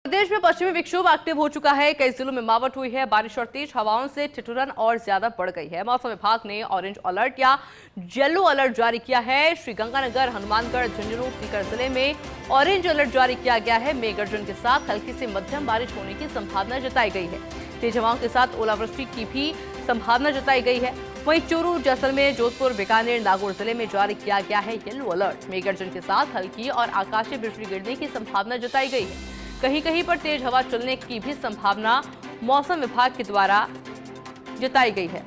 प्रदेश में पश्चिमी विक्षोभ एक्टिव हो चुका है। कई जिलों में मावट हुई है। बारिश और तेज हवाओं से ठिठुरन और ज्यादा बढ़ गई है। मौसम विभाग ने ऑरेंज अलर्ट या येलो अलर्ट जारी किया है। श्रीगंगानगर, हनुमानगढ़, झुंझुनू, सीकर जिले में ऑरेंज अलर्ट जारी किया गया है। मेघ गर्जन के साथ हल्की से मध्यम बारिश होने की संभावना जताई गई है। तेज हवाओं के साथ ओलावृष्टि की भी संभावना जताई गई है। वहीं चूरू, जैसलमेर, जोधपुर, बीकानेर, नागौर जिले में जारी किया गया है येलो अलर्ट। मेघ गर्जन के साथ हल्की और आकाशीय बिजली गिरने की संभावना जताई गई है। कहीं कहीं पर तेज हवा चलने की भी संभावना मौसम विभाग के द्वारा जताई गई है।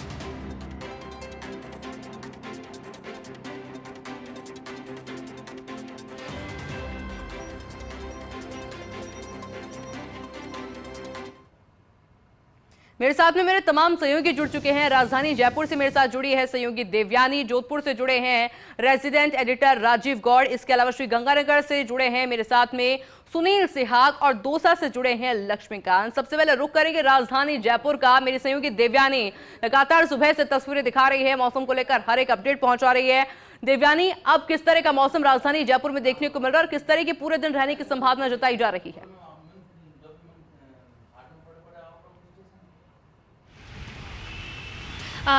मेरे साथ में मेरे तमाम सहयोगी जुड़ चुके हैं। राजधानी जयपुर से मेरे साथ जुड़ी है सहयोगी देवयानी, जोधपुर से जुड़े हैं रेजिडेंट एडिटर राजीव गौड़, इसके अलावा श्री गंगानगर से जुड़े हैं मेरे साथ में सुनील सिहाग और दौसा से जुड़े हैं लक्ष्मीकांत। सबसे पहले रुख करेंगे राजधानी जयपुर का। मेरी सहयोगी देवयानी लगातार सुबह से तस्वीरें दिखा रही है, मौसम को लेकर हर एक अपडेट पहुंचा रही है। देवयानी, अब किस तरह का मौसम राजधानी जयपुर में देखने को मिल रहा है और किस तरह की पूरे दिन रहने की संभावना जताई जा रही है?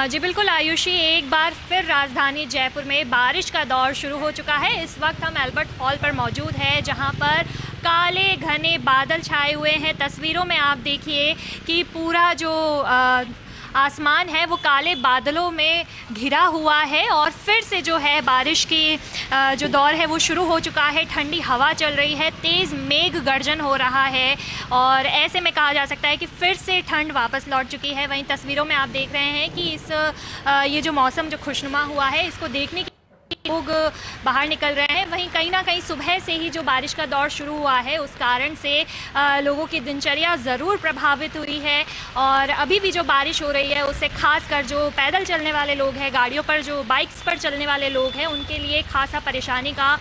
जी बिल्कुल आयुषी, एक बार फिर राजधानी जयपुर में बारिश का दौर शुरू हो चुका है। इस वक्त हम एल्बर्ट हॉल पर मौजूद हैं, जहां पर काले घने बादल छाए हुए हैं। तस्वीरों में आप देखिए कि पूरा जो आसमान है वो काले बादलों में घिरा हुआ है और फिर से जो है बारिश की जो दौर है वो शुरू हो चुका है। ठंडी हवा चल रही है, तेज़ मेघ गर्जन हो रहा है और ऐसे में कहा जा सकता है कि फिर से ठंड वापस लौट चुकी है। वहीं तस्वीरों में आप देख रहे हैं कि ये जो मौसम जो खुशनुमा हुआ है, इसको देखने की लोग बाहर निकल रहे हैं। वहीं कहीं ना कहीं सुबह से ही जो बारिश का दौर शुरू हुआ है उस कारण से लोगों की दिनचर्या ज़रूर प्रभावित हुई है और अभी भी जो बारिश हो रही है उससे खासकर जो पैदल चलने वाले लोग हैं, गाड़ियों पर जो बाइक्स पर चलने वाले लोग हैं, उनके लिए खासा परेशानी का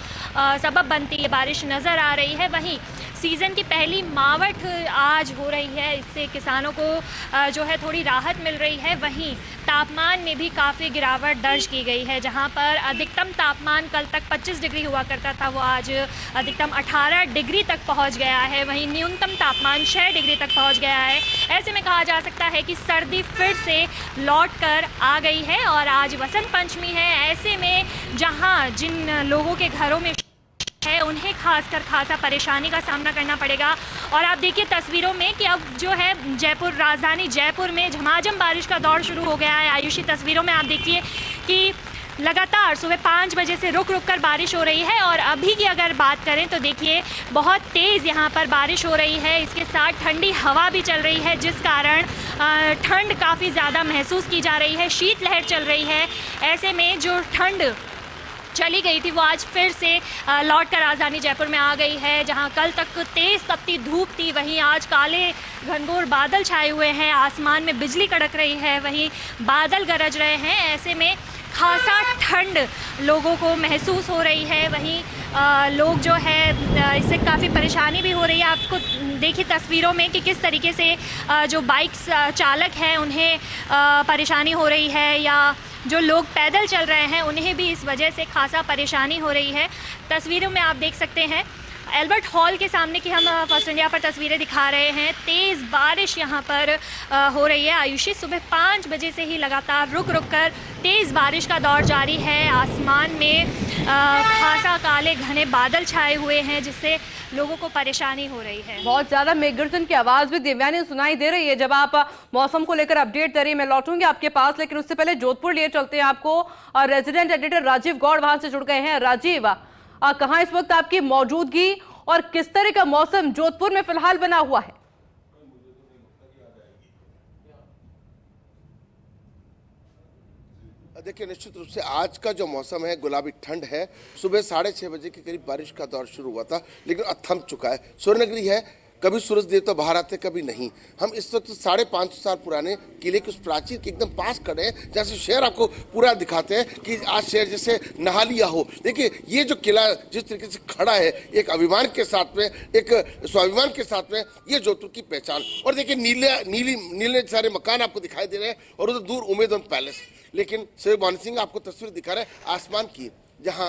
सबब बनती है बारिश नज़र आ रही है। वहीं सीज़न की पहली मावट आज हो रही है, इससे किसानों को जो है थोड़ी राहत मिल रही है। वहीं तापमान में भी काफ़ी गिरावट दर्ज की गई है, जहां पर अधिकतम तापमान कल तक 25 डिग्री हुआ करता था, वो आज अधिकतम 18 डिग्री तक पहुंच गया है। वहीं न्यूनतम तापमान 6 डिग्री तक पहुंच गया है। ऐसे में कहा जा सकता है कि सर्दी फिर से लौट कर आ गई है और आज वसंत पंचमी है। ऐसे में जहाँ जिन लोगों के घरों में है उन्हें खासकर खासा परेशानी का सामना करना पड़ेगा। और आप देखिए तस्वीरों में कि अब जो है जयपुर, राजधानी जयपुर में झमाझम बारिश का दौर शुरू हो गया है। आयुषी, तस्वीरों में आप देखिए कि लगातार सुबह 5 बजे से रुक रुक कर बारिश हो रही है और अभी की अगर बात करें तो देखिए बहुत तेज़ यहाँ पर बारिश हो रही है। इसके साथ ठंडी हवा भी चल रही है, जिस कारण ठंड काफ़ी ज़्यादा महसूस की जा रही है। शीतलहर चल रही है। ऐसे में जो ठंड चली गई थी वो आज फिर से लौट कर राजधानी जयपुर में आ गई है। जहां कल तक तेज़ तपती धूप थी, वहीं आज काले घनघोर बादल छाए हुए हैं, आसमान में बिजली कड़क रही है, वहीं बादल गरज रहे हैं। ऐसे में खासा ठंड लोगों को महसूस हो रही है। वहीं लोग जो है इससे काफ़ी परेशानी भी हो रही है। आपको देखिए तस्वीरों में कि किस तरीके से जो बाइक्स चालक हैं उन्हें परेशानी हो रही है, या जो लोग पैदल चल रहे हैं उन्हें भी इस वजह से खासा परेशानी हो रही है। तस्वीरों में आप देख सकते हैं एल्बर्ट हॉल के सामने की हम फर्स्ट इंडिया पर तस्वीरें दिखा रहे हैं। तेज़ बारिश यहाँ पर हो रही है। आयुषी, सुबह 5 बजे से ही लगातार रुक रुक कर तेज़ बारिश का दौर जारी है। आसमान में खासा काले घने बादल छाए हुए हैं, जिससे लोगों को परेशानी हो रही है। बहुत ज्यादा मेघ गर्जन की आवाज भी देवयानी सुनाई दे रही है जब आप मौसम को लेकर अपडेट दे रही है। मैं लौटूंगी आपके पास, लेकिन उससे पहले जोधपुर लिए चलते हैं आपको और रेजिडेंट एडिटर राजीव गौड़ वहां से जुड़ गए हैं। राजीव, कहां इस वक्त आपकी मौजूदगी और किस तरह का मौसम जोधपुर में फिलहाल बना हुआ है? देखिए, निश्चित रूप से आज का जो मौसम है गुलाबी ठंड है। सुबह 6:30 बजे के करीब बारिश का दौर शुरू हुआ था, लेकिन अब थम चुका है। सूर्यनगरी है, कभी सूरज देवता बाहर आते कभी नहीं। हम इस वक्त 550 साल पुराने किले के उस प्राचीर के एकदम पास खड़े हैं, जैसे शहर आपको पूरा दिखाते हैं कि आज शहर जैसे नहा लिया हो। देखिए, ये जो किला जिस तरीके से खड़ा है, एक अभिमान के साथ में, एक स्वाभिमान के साथ में, ये जोधपुर की पहचान। और देखिए नीले सारे मकान आपको दिखाई दे रहे हैं और उधर दूर उमेद पैलेस। लेकिन सहयोग मान सिंह आपको तस्वीर दिखा रहे हैं आसमान की, जहाँ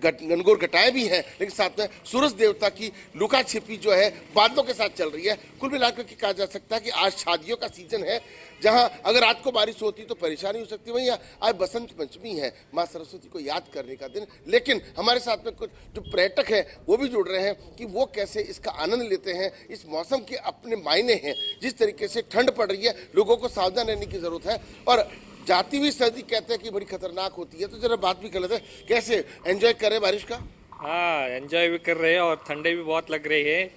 घनघोर घटाएं भी हैं, लेकिन साथ में सूरज देवता की लुका छिपी जो है बादलों के साथ चल रही है। कुल मिलाकर के कहा जा सकता है कि आज शादियों का सीजन है, जहां अगर रात को बारिश होती तो परेशानी हो सकती, वहीं आज बसंत पंचमी है, माँ सरस्वती को याद करने का दिन। लेकिन हमारे साथ में कुछ जो पर्यटक हैं वो भी जुड़ रहे हैं कि वो कैसे इसका आनंद लेते हैं। इस मौसम के अपने मायने हैं, जिस तरीके से ठंड पड़ रही है लोगों को सावधान रहने की जरूरत है। और जाती हुई सर्दी कहते हैं कि बड़ी खतरनाक होती है, तो जरा बात भी कर लेते हैं, कैसे एंजॉय करें बारिश का? हाँ, एंजॉय भी कर रहे हैं और ठंडे भी बहुत लग रही है।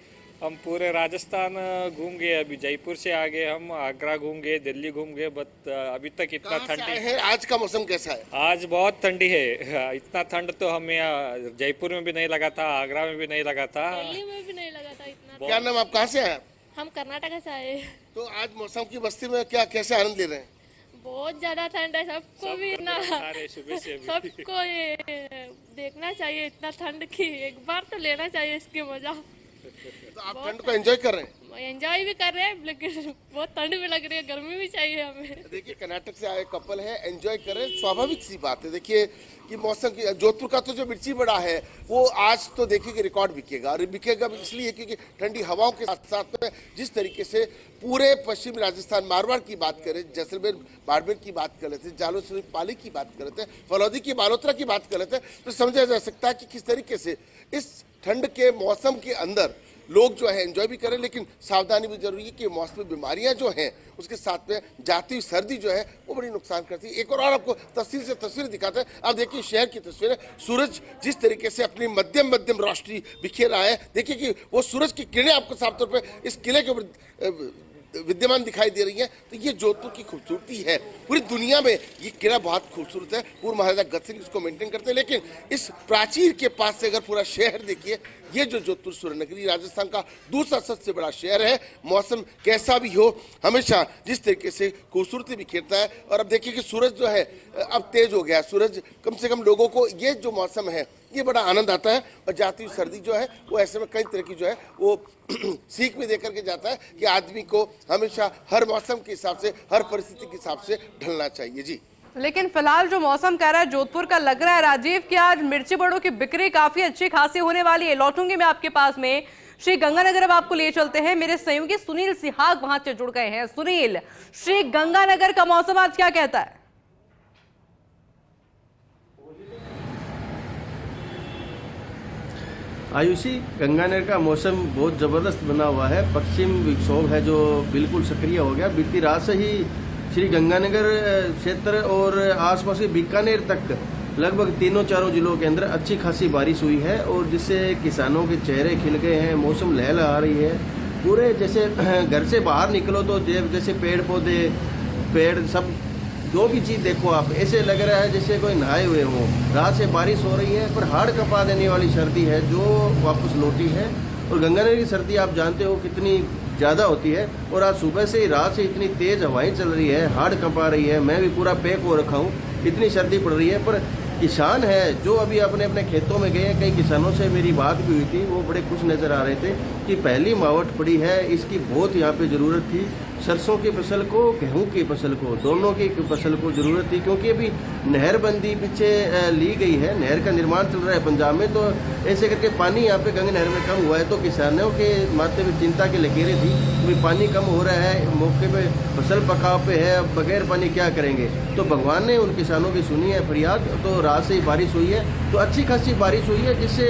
हम पूरे राजस्थान घूम गए, अभी जयपुर से आ गए, हम आगरा घूम गए, दिल्ली घूम गए, बट अभी तक इतना ठंडी है। आज का मौसम कैसा है? आज बहुत ठंडी है। इतना ठंड तो हमें जयपुर में भी नहीं लगा था, आगरा में भी नहीं लगा था, दिल्ली में भी नहीं लगा था इतना। क्या नाम, आप कहाँ से आए? हम कर्नाटक से आए। तो आज मौसम की बस्ती में क्या कैसे आनंद ले रहे हैं? बहुत ज्यादा ठंड है, सबको भी ना, सुबह से सबको ये देखना चाहिए इतना ठंड की, एक बार तो लेना चाहिए इसकी मजा। तो आप ठंड को एंजॉय कर रहे हैं? एंजॉय भी कर रहे हैं, लेकिन बहुत ठंड भी लग रही है, गर्मी भी चाहिए हमें। देखिए कर्नाटक से आए कपल है, एंजॉय कर रहे हैं, स्वाभाविक सी बात है। देखिए कि मौसम की जोधपुर का तो जो मिर्ची बड़ा है वो आज तो देखिए कि रिकॉर्ड बिकेगा, और बिकेगा भी इसलिए क्योंकि ठंडी हवाओं के साथ साथ में जिस तरीके से पूरे पश्चिमी राजस्थान, मारवाड़ की बात करें, जैसलमेर बाड़मेर की बात कर लेते, जालोर पाली की बात कर लेते, फलौदी की बालोतरा की बात कर लेते, तो समझा जा सकता है कि किस तरीके से इस ठंड के मौसम के अंदर लोग जो है एंजॉय भी करें, लेकिन सावधानी भी जरूरी है कि मौसमी बीमारियां जो हैं उसके साथ में जाती हुई सर्दी जो है वो बड़ी नुकसान करती है। एक और आपको तस्वीर से तस्वीर दिखाते हैं। आप देखिए शहर की तस्वीर है, सूरज जिस तरीके से अपनी मध्यम रोशनी बिखेर रहा है, देखिए कि वो सूरज की किरणें आपको साफ तौर पर इस किले के ऊपर विद्यमान दिखाई दे रही है। तो ये जोधपुर की खूबसूरती है, पूरी दुनिया में ये किला बहुत खूबसूरत है। पूर्व महाराजा गज सिंह इसको मेंटेन करते हैं, लेकिन इस प्राचीर के पास से अगर पूरा शहर देखिए, ये जो जोधपुर सूर्यनगरी राजस्थान का दूसरा सबसे बड़ा शहर है। मौसम कैसा भी हो, हमेशा जिस तरीके से खूबसूरती बिखेरता है। और अब देखिए कि सूरज जो है अब तेज हो गया, सूरज कम से कम लोगों को ये जो मौसम है ये बड़ा आनंद आता है। और जाती हुई सर्दी जो है वो ऐसे में कई तरह की जो है वो सीख भी देकर के जाता है कि आदमी को हमेशा हर मौसम के हिसाब से, हर परिस्थिति के हिसाब से ढलना चाहिए। जी, लेकिन फिलहाल जो मौसम कह रहा है जोधपुर का, लग रहा है राजीव कि आज मिर्ची बड़ों की बिक्री काफी अच्छी खासी होने वाली है। लौटूंगी मैं आपके पास में, श्री गंगानगर अब आपको ले चलते हैं। मेरे सहयोगी सुनील सिहाग वहां से जुड़ गए हैं। सुनील, श्री गंगानगर का मौसम आज क्या कहता है? आयुषी, गंगानगर का मौसम बहुत ज़बरदस्त बना हुआ है। पश्चिम विक्षोभ है जो बिल्कुल सक्रिय हो गया। बीती रात से ही श्री गंगानगर क्षेत्र और आसपास के बीकानेर तक लगभग तीनों चारों जिलों के अंदर अच्छी खासी बारिश हुई है, और जिससे किसानों के चेहरे खिल गए हैं, मौसम लहल आ रही है। पूरे जैसे घर से बाहर निकलो तो जैसे पेड़ पौधे, पेड़ सब जो भी चीज़ देखो आप, ऐसे लग रहा है जैसे कोई नहाए हुए हों। रात से बारिश हो रही है, पर हाड़ कपा देने वाली सर्दी है जो वापस लौटी है। और गंगानगर की सर्दी आप जानते हो कितनी ज़्यादा होती है, और आज सुबह से ही रात से इतनी तेज़ हवाएं चल रही है, हाड़ कपा रही है। मैं भी पूरा पैक हो रखा हूँ, इतनी सर्दी पड़ रही है। पर किसान है जो अभी अपने अपने खेतों में गए, कई किसानों से मेरी बात भी हुई थी, वो बड़े खुश नज़र आ रहे थे कि पहली मावट पड़ी है, इसकी बहुत यहाँ पे ज़रूरत थी। सरसों की फसल को, गेहूं की फसल को, दोनों की फसल को ज़रूरत थी, क्योंकि अभी नहरबंदी पीछे ली गई है, नहर का निर्माण चल रहा है पंजाब में। तो ऐसे करके पानी यहाँ पे गंगा नहर में कम हुआ है, तो किसानों के माथे में चिंता की लकीरें थी कि पानी कम हो रहा है, मौके पे फसल पकाव पे है, बगैर पानी क्या करेंगे। तो भगवान ने उन किसानों की सुनी है फरियाद। तो रात से ही बारिश हुई है, तो अच्छी खासी बारिश हुई है, जिससे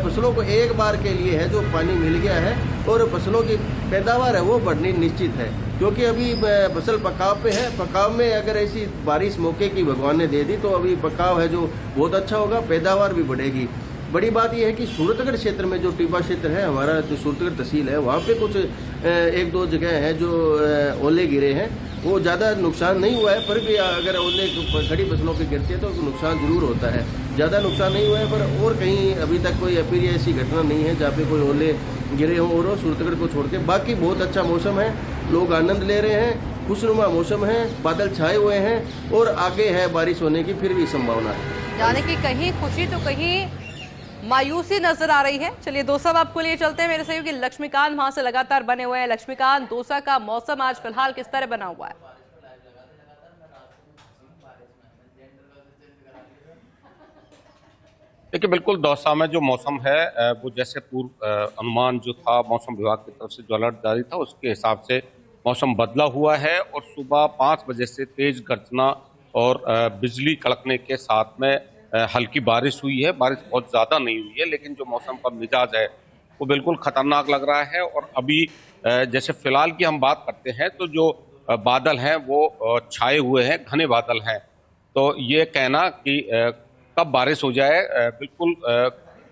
फसलों को एक बार के लिए है जो पानी मिल गया है, और फसलों की पैदावार है वो बढ़नी निश्चित है। क्योंकि अभी फसल पकाव पे है, पकाव में अगर ऐसी बारिश मौके की भगवान ने दे दी तो अभी पकाव है जो बहुत अच्छा होगा, पैदावार भी बढ़ेगी। बड़ी बात यह है कि सूरतगढ़ क्षेत्र में जो टिब्बा क्षेत्र है हमारा, जो सूरतगढ़ तहसील है, वहाँ पे कुछ एक दो जगह है जो ओले गिरे हैं। वो ज़्यादा नुकसान नहीं हुआ है, पर भी अगर ओले खड़ी फसलों पे गिरते हैं तो नुकसान जरूर होता है। ज़्यादा नुकसान नहीं हुआ है, पर और कहीं अभी तक कोई अप्रिय ऐसी घटना नहीं है जहाँ पे कोई ओले गिरे हों। और सूरतगढ़ को छोड़ के बाकी बहुत अच्छा मौसम है, लोग आनंद ले रहे हैं, खुशनुमा मौसम है, बादल छाए हुए हैं, और आगे है बारिश होने की फिर भी संभावना है। यानी कि कहीं खुशी तो कहीं मायूसी नजर आ रही है। चलिए दौसा आपको लिए चलते हैं। मेरे सहयोगी लक्ष्मीकांत वहां से लगातार बने हुए हैं। लक्ष्मीकांत, दौसा का मौसम आज फिलहाल किस तरह बना हुआ है? देखिए, बिल्कुल दौसा में जो मौसम है वो जैसे पूर्व अनुमान जो था मौसम विभाग की तरफ से जो अलर्ट जारी था उसके हिसाब से मौसम बदला हुआ है और सुबह 5 बजे से तेज गर्जना और बिजली कड़कने के साथ में हल्की बारिश हुई है। बारिश बहुत ज़्यादा नहीं हुई है, लेकिन जो मौसम का मिजाज है वो बिल्कुल खतरनाक लग रहा है। और अभी जैसे फिलहाल की हम बात करते हैं तो जो बादल हैं वो छाए हुए हैं, घने बादल हैं। तो ये कहना कि कब बारिश हो जाए बिल्कुल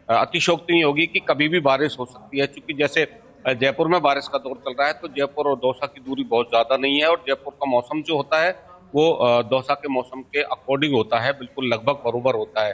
अतिशयोक्ति नहीं होगी कि कभी भी बारिश हो सकती है, क्योंकि जैसे जयपुर में बारिश का दौर चल रहा है तो जयपुर और दौसा की दूरी बहुत ज़्यादा नहीं है और जयपुर का मौसम जो होता है वो दौसा के मौसम के अकॉर्डिंग होता है, बिल्कुल लगभग बराबर होता है।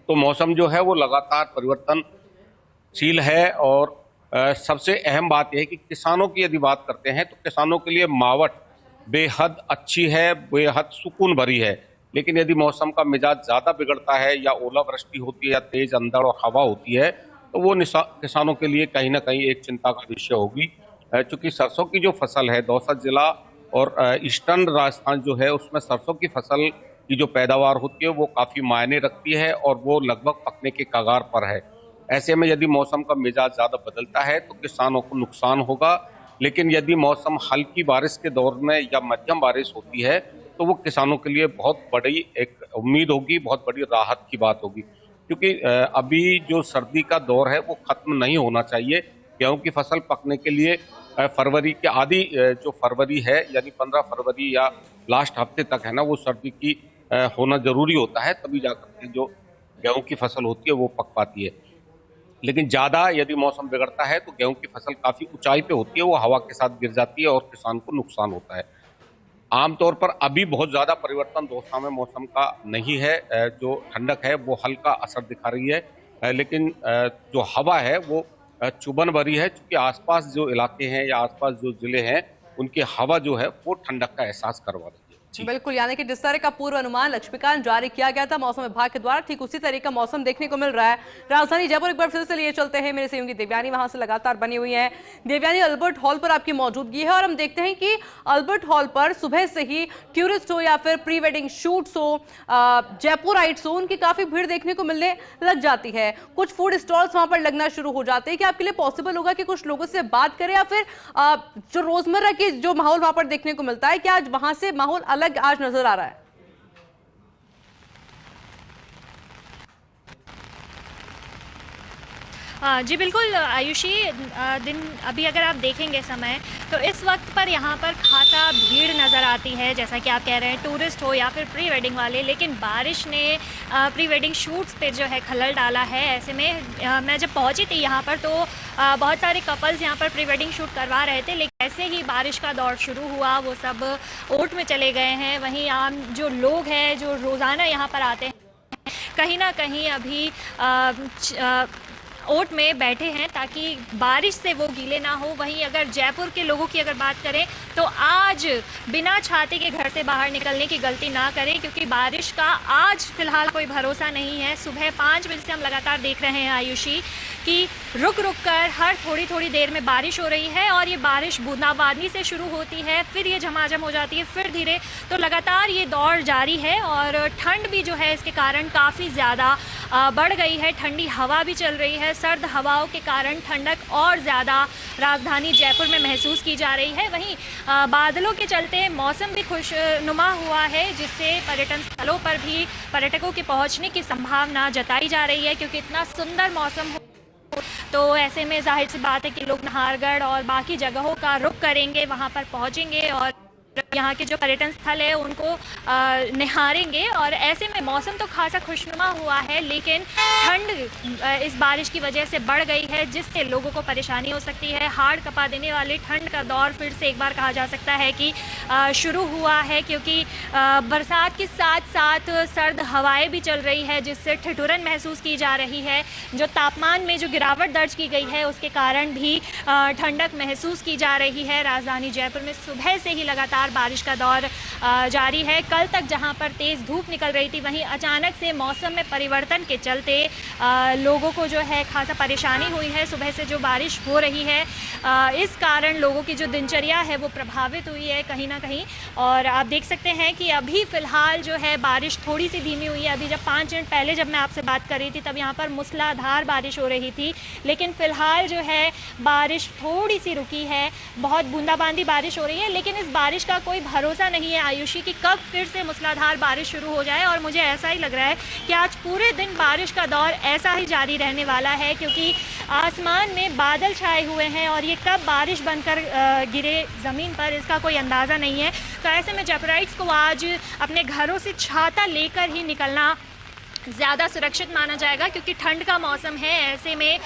तो मौसम जो है वो लगातार परिवर्तनशील है और सबसे अहम बात यह है कि किसानों की यदि बात करते हैं तो किसानों के लिए मावठ बेहद अच्छी है, बेहद सुकून भरी है। लेकिन यदि मौसम का मिजाज ज़्यादा बिगड़ता है या ओलावृष्टि होती है या तेज अंधड़ और हवा होती है तो वो किसानों के लिए कहीं ना कहीं एक चिंता का विषय होगी, क्योंकि सरसों की जो फसल है दौसा जिला और ईस्टर्न राजस्थान जो है उसमें सरसों की फसल की जो पैदावार होती है वो काफ़ी मायने रखती है और वो लगभग पकने के कगार पर है। ऐसे में यदि मौसम का मिजाज ज़्यादा बदलता है तो किसानों को नुकसान होगा, लेकिन यदि मौसम हल्की बारिश के दौर में या मध्यम बारिश होती है तो वो किसानों के लिए बहुत बड़ी एक उम्मीद होगी, बहुत बड़ी राहत की बात होगी। क्योंकि अभी जो सर्दी का दौर है वो खत्म नहीं होना चाहिए। गेहूं की फसल पकने के लिए फरवरी के आदि जो फरवरी है यानी 15 फरवरी या लास्ट हफ्ते तक है ना वो सर्दी की होना जरूरी होता है, तभी जाकर के जो गेहूं की फसल होती है वो पक पाती है। लेकिन ज़्यादा यदि मौसम बिगड़ता है तो गेहूं की फसल काफ़ी ऊंचाई पे होती है, वो हवा के साथ गिर जाती है और किसान को नुकसान होता है। आमतौर पर अभी बहुत ज़्यादा परिवर्तन दौसा में मौसम का नहीं है, जो ठंडक है वो हल्का असर दिखा रही है, लेकिन जो हवा है वो चुभन भरी है, क्योंकि आसपास जो इलाके हैं या आसपास जो जिले हैं उनकी हवा जो है वो ठंडक का एहसास करवा रही है। बिल्कुल, यानी कि जिस तरह का पूर्व अनुमान लक्ष्मीकांत जारी किया गया था मौसम विभाग के द्वारा, ठीक उसी तरह का मौसम देखने को मिल रहा है। राजधानी जयपुर एक बार फिर से लिए चलते हैं, मेरे सहयोगी देवयानी वहां से लगातार बनी हुई है। देवयानी, अल्बर्ट हॉल पर आपकी मौजूदगी है और हम देखते हैं कि अल्बर्ट हॉल पर सुबह से ही टूरिस्ट हो या फिर प्री वेडिंग शूट्स हो, जयपुराइट्स हो, उनकी काफी भीड़ देखने को मिलने लग जाती है। कुछ फूड स्टॉल्स वहां पर लगना शुरू हो जाते हैं। क्या आपके लिए पॉसिबल होगा कि कुछ लोगों से बात करें या फिर जो रोजमर्रा की जो माहौल वहां पर देखने को मिलता है, क्या आज वहां से माहौल अलग आज नजर आ रहा है? जी बिल्कुल आयुषी, दिन अभी अगर आप देखेंगे समय तो इस वक्त पर यहाँ पर खासा भीड़ नज़र आती है। जैसा कि आप कह रहे हैं टूरिस्ट हो या फिर प्री वेडिंग वाले, लेकिन बारिश ने प्री वेडिंग शूट्स पे जो है खलल डाला है। ऐसे में मैं जब पहुँची थी यहाँ पर तो बहुत सारे कपल्स यहाँ पर प्री वेडिंग शूट करवा रहे थे, लेकिन ऐसे ही बारिश का दौर शुरू हुआ वो सब ओट में चले गए हैं। वहीं आम जो लोग हैं जो रोज़ाना यहाँ पर आते हैं कहीं ना कहीं अभी ओट में बैठे हैं ताकि बारिश से वो गीले ना हो। वहीं अगर जयपुर के लोगों की अगर बात करें तो आज बिना छाते के घर से बाहर निकलने की गलती ना करें, क्योंकि बारिश का आज फिलहाल कोई भरोसा नहीं है। सुबह 5 बजे से हम लगातार देख रहे हैं आयुषी कि रुक रुक कर हर थोड़ी थोड़ी देर में बारिश हो रही है और ये बारिश बूंदाबांदी से शुरू होती है, फिर ये झमाझम हो जाती है, फिर धीरे, तो लगातार ये दौर जारी है। और ठंड भी जो है इसके कारण काफ़ी ज़्यादा बढ़ गई है। ठंडी हवा भी चल रही है, सर्द हवाओं के कारण ठंडक और ज़्यादा राजधानी जयपुर में महसूस की जा रही है। वहीं बादलों के चलते मौसम भी खुशनुमा हुआ है, जिससे पर्यटन स्थलों पर भी पर्यटकों के पहुंचने की संभावना जताई जा रही है, क्योंकि इतना सुंदर मौसम तो ऐसे में जाहिर सी बात है कि लोग नाहरगढ़ और बाकी जगहों का रुख करेंगे, वहाँ पर पहुँचेंगे और यहाँ के जो पर्यटन स्थल है उनको निहारेंगे। और ऐसे में मौसम तो खासा खुशनुमा हुआ है, लेकिन ठंड इस बारिश की वजह से बढ़ गई है, जिससे लोगों को परेशानी हो सकती है। हाड़ कपा देने वाले ठंड का दौर फिर से एक बार कहा जा सकता है कि शुरू हुआ है, क्योंकि बरसात के साथ साथ सर्द हवाएं भी चल रही है, जिससे ठिठुरन महसूस की जा रही है। जो तापमान में जो गिरावट दर्ज की गई है उसके कारण भी ठंडक महसूस की जा रही है। राजधानी जयपुर में सुबह से ही लगातार बारिश का दौर जारी है। कल तक जहां पर तेज़ धूप निकल रही थी, वहीं अचानक से मौसम में परिवर्तन के चलते लोगों को जो है खासा परेशानी हुई है। सुबह से जो बारिश हो रही है इस कारण लोगों की जो दिनचर्या है वो प्रभावित हुई है कहीं ना कहीं। और आप देख सकते हैं कि अभी फ़िलहाल जो है बारिश थोड़ी सी धीमी हुई है। अभी जब 5 मिनट पहले जब मैं आपसे बात कर रही थी तब यहाँ पर मूसलाधार बारिश हो रही थी, लेकिन फ़िलहाल जो है बारिश थोड़ी सी रुकी है। बहुत बूंदाबांदी बारिश हो रही है, लेकिन इस बारिश का कोई भरोसा नहीं है आयुषी कि कब फिर से मूसलाधार बारिश शुरू हो जाए। और मुझे ऐसा ही लग रहा है कि आज पूरे दिन बारिश का दौर ऐसा ही जारी रहने वाला है, क्योंकि आसमान में बादल छाए हुए हैं और ये कब बारिश बनकर गिरे ज़मीन पर इसका कोई अंदाज़ा नहीं है। तो ऐसे में जयपुराइट्स को आज अपने घरों से छाता लेकर ही निकलना ज़्यादा सुरक्षित माना जाएगा, क्योंकि ठंड का मौसम है। ऐसे में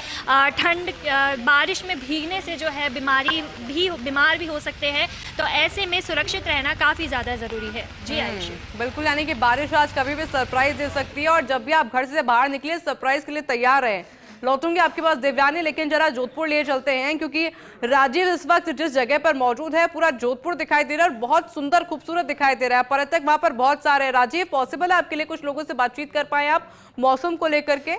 बारिश में भीगने से जो है बीमार भी हो सकते हैं, तो ऐसे में सुरक्षित रहना काफ़ी ज़्यादा ज़रूरी है। जी आयुषी, बिल्कुल, यानी कि बारिश आज कभी भी सरप्राइज दे सकती है, और जब भी आप घर से बाहर निकले सरप्राइज के लिए तैयार रहें। लौटूंगी आपके पास देवयानी, लेकिन जरा जोधपुर ले चलते हैं, क्योंकि राजीव इस वक्त जिस जगह पर मौजूद है पूरा जोधपुर दिखाई दे रहा है और बहुत सुंदर खूबसूरत दिखाई दे रहा है। पर्यटक वहां पर बहुत सारे हैं। राजीव, पॉसिबल है आपके लिए कुछ लोगों से बातचीत कर पाए आप मौसम को लेकर के?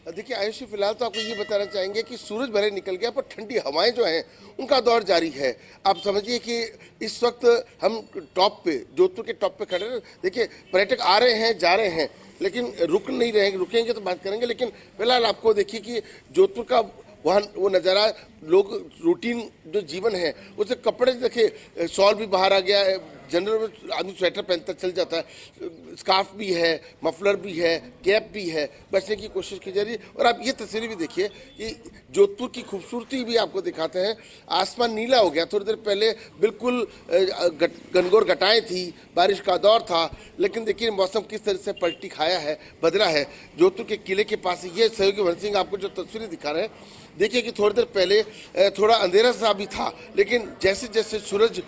देखिए आयुषी, फिलहाल तो आपको ये बताना चाहेंगे कि सूरज भले निकल गया पर ठंडी हवाएं जो हैं उनका दौर जारी है। आप समझिए कि इस वक्त हम टॉप पे, जोधपुर के टॉप पे खड़े हैं। देखिए पर्यटक आ रहे हैं, जा रहे हैं, लेकिन रुक नहीं रहे। रुकेंगे तो बात करेंगे, लेकिन फिलहाल आपको देखिए कि जोधपुर का वहाँ वो नज़ारा, लोग रूटीन जो जीवन है उससे कपड़े देखिए, शॉल भी बाहर आ गया है। जनरल में आदमी स्वेटर पहनता चल जाता है, स्कार्फ भी है, मफलर भी है, कैप भी है, बचने की कोशिश की जा रही है। और आप ये तस्वीरें भी देखिए कि जोधपुर की खूबसूरती भी आपको दिखाते हैं। आसमान नीला हो गया, थोड़ी देर पहले बिल्कुल घनघोर घटाएं थी, बारिश का दौर था, लेकिन देखिए मौसम किस तरह से पलटी खाया है, बदला है। जोधपुर के किले के पास ये सहयोगी वन सिंह आपको जो तस्वीरें दिखा रहे हैं, देखिए कि थोड़ी देर पहले थोड़ा अंधेरा सा भी था, लेकिन जैसे जैसे सूरज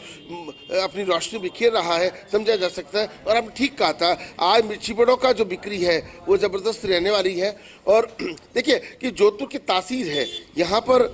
अपनी रोशनी बिखेर रहा है समझा जा सकता है। और आपने ठीक कहा था, आज मिर्ची बड़ों का जो बिक्री है वो ज़बरदस्त रहने वाली है। और देखिए कि जोधपुर की तासीर है, यहाँ पर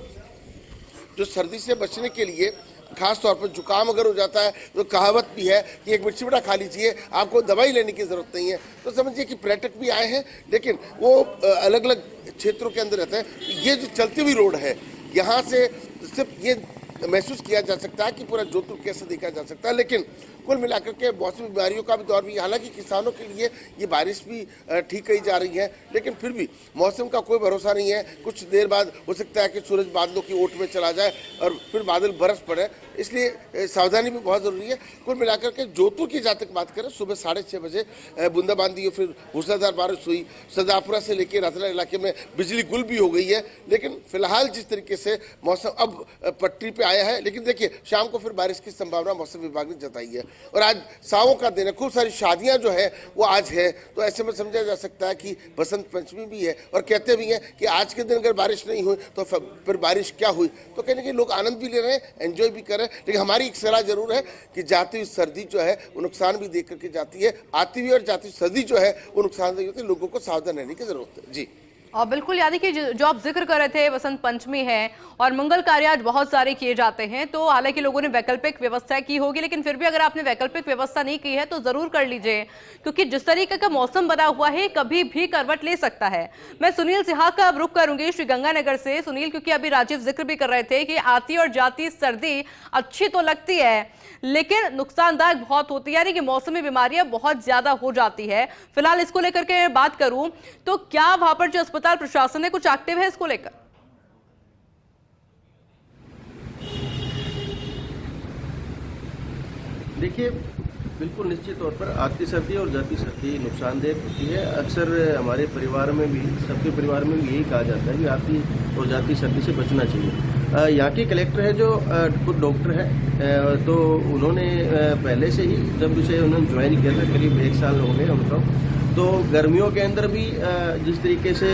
जो सर्दी से बचने के लिए खास तौर पर जुकाम अगर हो जाता है तो कहावत भी है कि एक मिर्ची बड़ा खा लीजिए, आपको दवाई लेने की ज़रूरत नहीं है। तो समझिए कि पर्यटक भी आए हैं, लेकिन वो अलग अलग क्षेत्रों के अंदर रहते हैं। ये जो चलती हुई रोड है, यहाँ से सिर्फ ये महसूस किया जा सकता है कि पूरा जोधपुर कैसे देखा जा सकता है। लेकिन कुल मिलाकर के मौसमी बीमारियों का भी दौर भी, हालांकि किसानों के लिए ये बारिश भी ठीक कही जा रही है, लेकिन फिर भी मौसम का कोई भरोसा नहीं है। कुछ देर बाद हो सकता है कि सूरज बादलों की ओट में चला जाए और फिर बादल बरस पड़े, इसलिए सावधानी भी बहुत ज़रूरी है। कुल मिलाकर के जोधपुर की जहाँ तक बात करें, सुबह 6:30 बजे बूंदाबांदी, फिर मूसलाधार बारिश हुई। सदापुरा से लेकर रातला इलाके में बिजली गुल भी हो गई है। लेकिन फिलहाल जिस तरीके से मौसम अब पटरी पे आया है, लेकिन देखिए शाम को फिर बारिश की संभावना मौसम विभाग ने जताई है। और आज सावों का दिन है, खूब सारी शादियां जो है वो आज है, तो ऐसे में समझा जा सकता है कि बसंत पंचमी भी है। और कहते भी हैं कि आज के दिन अगर बारिश नहीं हुई तो फिर बारिश क्या हुई। तो कहीं ना कहीं लोग आनंद भी ले रहे हैं, एंजॉय भी कर रहे हैं। लेकिन हमारी एक सलाह जरूर है कि जाती हुई सर्दी जो है वो नुकसान भी देख करके जाती है, आती हुई और जाती हुई सर्दी जो है वो नुकसानदेह होती है। लोगों को सावधान रहने की जरूरत है। जी और बिल्कुल, यानी कि जो आप जिक्र कर रहे थे, वसंत पंचमी है और मंगल कार्य आज बहुत सारे किए जाते हैं, तो हालांकि लोगों ने वैकल्पिक व्यवस्था की होगी, लेकिन फिर भी अगर आपने वैकल्पिक व्यवस्था नहीं की है तो जरूर कर लीजिए, क्योंकि जिस तरीके का मौसम बना हुआ है कभी भी करवट ले सकता है। मैं सुनील सिहा का अब रुख करूंगी श्रीगंगानगर से। सुनील, क्योंकि अभी राजीव जिक्र भी कर रहे थे कि आती और जाती सर्दी अच्छी तो लगती है लेकिन नुकसानदायक बहुत होती है, यानी कि मौसमी बीमारियां बहुत ज्यादा हो जाती है। फिलहाल इसको लेकर के बात करूं तो क्या वहां पर जो अस्पताल प्रशासन है कुछ एक्टिव है इसको लेकर? देखिए, बिल्कुल निश्चित तौर पर आती सर्दी और जाती सर्दी नुकसानदेह होती है। अक्सर हमारे परिवार में भी, सबके परिवार में भी यही कहा जाता है कि आती और जाती सर्दी से बचना चाहिए। यहाँ के कलेक्टर है जो खुद डॉक्टर है, तो उन्होंने पहले से ही जब इसे उन्होंने ज्वाइन किया था, करीब 1 साल हो गए उनको, तो गर्मियों के अंदर भी जिस तरीके से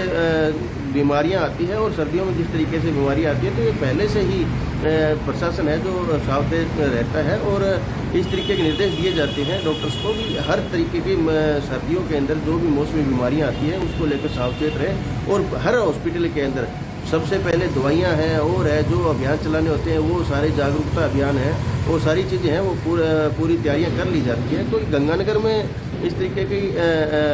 बीमारियां आती हैं और सर्दियों में जिस तरीके से बीमारियां आती हैं, तो ये पहले से ही प्रशासन है जो सावधान रहता है और इस तरीके के निर्देश दिए जाते हैं डॉक्टर्स को भी हर तरीके की सर्दियों के अंदर जो भी मौसमी बीमारियां आती हैं उसको लेकर सावचेत रहें। और हर हॉस्पिटल के अंदर सबसे पहले दवाइयाँ हैं और है जो अभियान चलाने होते हैं, वो सारे जागरूकता अभियान है, वो सारी चीज़ें हैं, वो पूरी तैयारियां कर ली जाती हैं। तो गंगानगर में इस तरीके की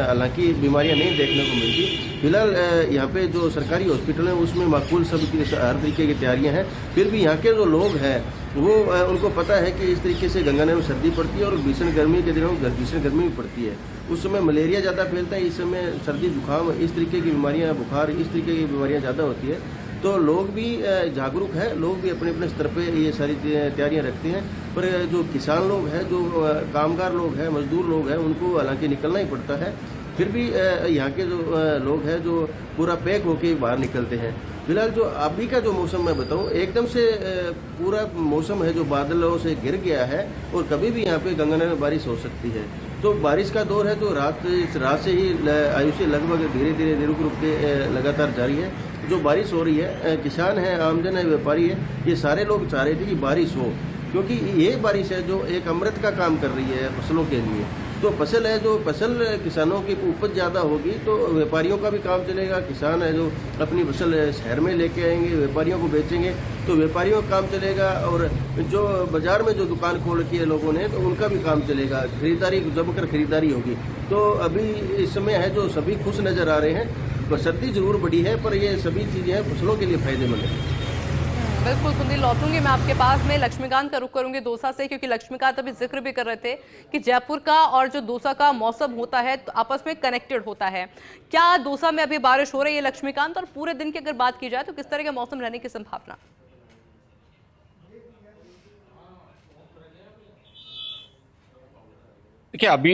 हालांकि बीमारियां नहीं देखने को मिलती। फिलहाल यहाँ पे जो सरकारी हॉस्पिटल है उसमें माकूल सब की हर तरीके की तैयारियां हैं। फिर भी यहाँ के जो लोग हैं वो उनको पता है कि इस तरीके से गंगानगर में सर्दी पड़ती है और भीषण गर्मी के दिनों में भीषण गर्मी भी पड़ती है। उस समय मलेरिया ज़्यादा फैलता है, इस समय सर्दी जुकाम इस तरीके की बीमारियाँ, बुखार इस तरीके की बीमारियाँ ज़्यादा होती है। तो लोग भी जागरूक है, लोग भी अपने अपने स्तर पे ये सारी तैयारियां रखते हैं। पर जो किसान लोग हैं, जो कामगार लोग हैं, मजदूर लोग हैं, उनको हालांकि निकलना ही पड़ता है। फिर भी यहाँ के जो लोग हैं जो पूरा पैक होके बाहर निकलते हैं। फिलहाल जो अभी का जो मौसम मैं बताऊँ, एकदम से पूरा मौसम है जो बादलों से घिर गया है और कभी भी यहाँ पे गंगानगर में बारिश हो सकती है। तो बारिश का दौर है जो रात से ही आयु से लगभग धीरे धीरे रुक के लगातार जारी है। जो बारिश हो रही है, किसान है, आमजन है, व्यापारी है, ये सारे लोग चाह रहे थे कि बारिश हो, क्योंकि ये बारिश है जो एक अमृत का काम कर रही है फसलों के लिए। तो फसल है जो फसल किसानों की उपज ज़्यादा होगी तो व्यापारियों का भी काम चलेगा। किसान है जो अपनी फसल शहर में लेके आएंगे, व्यापारियों को बेचेंगे तो व्यापारियों का काम चलेगा, और जो बाजार में जो दुकान खोल रखी है लोगों ने तो उनका भी काम चलेगा। खरीदारी जमकर खरीदारी होगी। तो अभी इस समय है जो सभी खुश नज़र आ रहे हैं। सर्दी जरूर बढ़ी है पर ये सभी चीज़ें फसलों के लिए फायदेमंद है। बिल्कुल सुनील, लौटूंगी मैं आपके पास में। लक्ष्मीकांत का रुख करूंगी दौसा से, क्योंकि लक्ष्मीकांत अभी जिक्र भी कर रहे थे कि जयपुर का और जो दौसा का मौसम होता है तो आपस में कनेक्टेड होता है। क्या दौसा में अभी बारिश हो रही है लक्ष्मीकांत, और पूरे दिन की अगर बात की जाए तो किस तरह का मौसम रहने की संभावना? देखिए, अभी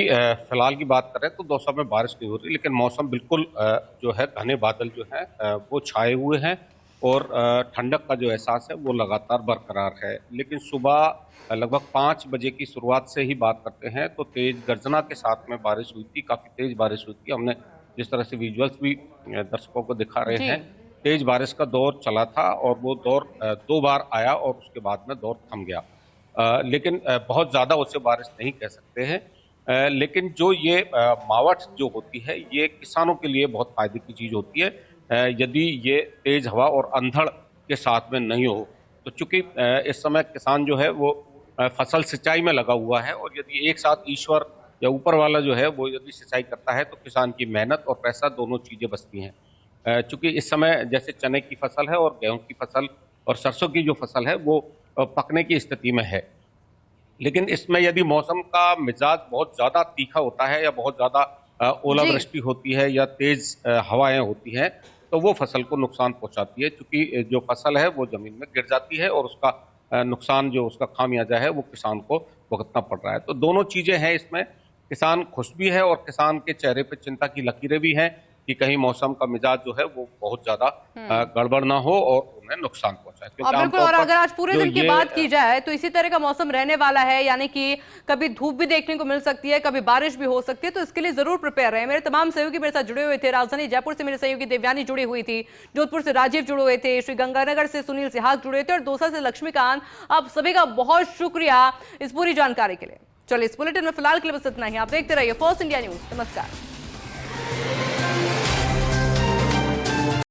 फिलहाल की बात करें तो दौसा में बारिश नहीं हो रही, लेकिन मौसम बिल्कुल जो है घने बादल जो है वो छाए हुए हैं और ठंडक का जो एहसास है वो लगातार बरकरार है। लेकिन सुबह लगभग 5 बजे की शुरुआत से ही बात करते हैं तो तेज गर्जना के साथ में बारिश हुई थी, काफ़ी तेज बारिश हुई थी। हमने जिस तरह से विजुअल्स भी दर्शकों को दिखा रहे हैं, तेज बारिश का दौर चला था और वो दौर 2 बार आया और उसके बाद में दौर थम गया। लेकिन बहुत ज़्यादा उसे बारिश नहीं कह सकते हैं। लेकिन जो ये मावठ जो होती है ये किसानों के लिए बहुत फायदे की चीज़ होती है यदि ये तेज हवा और अंधड़ के साथ में नहीं हो। तो चूंकि इस समय किसान जो है वो फसल सिंचाई में लगा हुआ है और यदि एक साथ ईश्वर या ऊपर वाला जो है वो यदि सिंचाई करता है तो किसान की मेहनत और पैसा दोनों चीज़ें बचती हैं। चूंकि इस समय जैसे चने की फसल है और गेहूं की फसल और सरसों की जो फसल है वो पकने की स्थिति में है। लेकिन इसमें यदि मौसम का मिजाज बहुत ज़्यादा तीखा होता है या बहुत ज़्यादा ओलावृष्टि होती है या तेज हवाएं होती हैं तो वो फसल को नुकसान पहुंचाती है, क्योंकि जो फसल है वो ज़मीन में गिर जाती है और उसका नुकसान जो उसका खामियाजा है वो किसान को भुगतना पड़ रहा है। तो दोनों चीज़ें हैं इसमें। किसान खुश भी है और किसान के चेहरे पर चिंता की लकीरें भी हैं कि कहीं मौसम का मिजाज जो है वो बहुत ज़्यादा गड़बड़ ना हो और उन्हें नुकसान पहुंचाए। बिल्कुल, और अगर आज पूरे दिन की बात की जाए तो इसी तरह का मौसम रहने वाला है, यानी कि कभी धूप भी देखने को मिल सकती है, कभी बारिश भी हो सकती है। तो इसके लिए जरूर प्रिपेयर रहे। मेरे तमाम सहयोगी मेरे साथ जुड़े हुए थे। राजधानी जयपुर से मेरे सहयोगी देवयानी जुड़ी हुई थी, जोधपुर से राजीव जुड़े हुए थे, श्री गंगानगर से सुनील सिहाग जुड़े थे और दौसा से लक्ष्मीकांत। आप सभी का बहुत शुक्रिया इस पूरी जानकारी के लिए। चलिए, इस बुलेटिन में फिलहाल के लिए बस इतना ही। आप देखते रहिए फर्स्ट इंडिया न्यूज। नमस्कार।